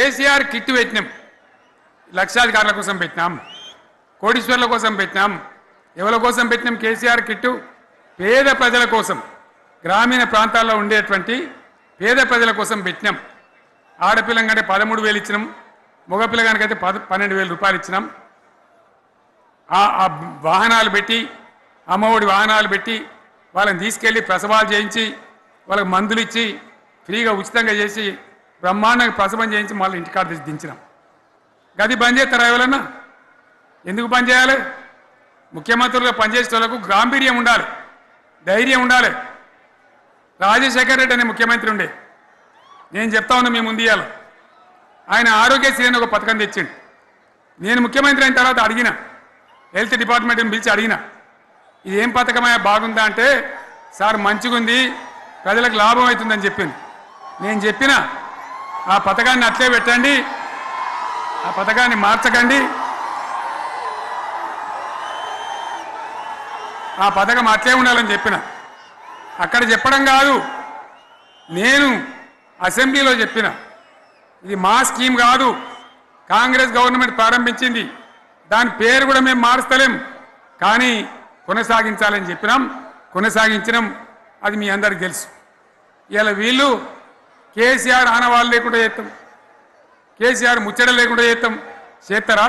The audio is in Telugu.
కేసీఆర్ కిట్ పెట్టినాం, లక్షాధికారుల కోసం పెట్టినాం, కోటీశ్వర్ల కోసం పెట్టినాం. ఎవరి కోసం పెట్టినాం? కేసీఆర్ కిట్టు పేద ప్రజల కోసం, గ్రామీణ ప్రాంతాల్లో ఉండేటువంటి పేద ప్రజల కోసం పెట్టినాం. ఆడపిల్లంటే 13,000 ఇచ్చినాం, మగపిల్లగానికైతే 12,000 రూపాయలు ఇచ్చినాం. ఆ వాహనాలు పెట్టి, అమ్మఒడి వాహనాలు పెట్టి వాళ్ళని తీసుకెళ్ళి ప్రసవాలు చేయించి వాళ్ళకి మందులు ఇచ్చి ఫ్రీగా ఉచితంగా చేసి బ్రహ్మాండంగా ప్రసవం చేయించి మళ్ళీ ఇంటికాడ దించినాం. గది బంద్ చేస్తారా? ఎవరన్నా ఎందుకు బంద్ చేయాలి? ముఖ్యమంత్రులుగా పనిచేసే వాళ్ళకు గాంభీర్యం ఉండాలి, ధైర్యం ఉండాలి. రాజశేఖర్ రెడ్డి అనే ముఖ్యమంత్రి ఉండే, నేను చెప్తా ఉన్నా మీ ముందు ఇయ్యాల, ఆయన ఆరోగ్యశ్రీ అని ఒక పథకం తెచ్చిండు. నేను ముఖ్యమంత్రి అయిన తర్వాత అడిగిన, హెల్త్ డిపార్ట్మెంట్ని పిలిచి అడిగిన, ఇది ఏం పథకమయ్యా, బాగుందా అంటే, సార్ మంచిగుంది, ప్రజలకు లాభం అవుతుందని చెప్పింది. నేను చెప్పిన ఆ పథకాన్ని అట్లే పెట్టండి, ఆ పథకాన్ని మార్చకండి, ఆ పథకం అట్లే ఉండాలని చెప్పిన. అక్కడ చెప్పడం కాదు, నేను అసెంబ్లీలో చెప్పిన, ఇది మా స్కీమ్ కాదు, కాంగ్రెస్ గవర్నమెంట్ ప్రారంభించింది, దాని పేరు కూడా మేము మారుస్తలేం, కానీ కొనసాగించాలని చెప్పినాం, కొనసాగించినాం. అది మీ అందరికి తెలుసు. ఇలా వీళ్ళు కేసీఆర్ ఆనవాళ్ళు లేకుండా చేస్తాం, కేసీఆర్ ముచ్చట లేకుండా చేస్తాం, చేస్తారా?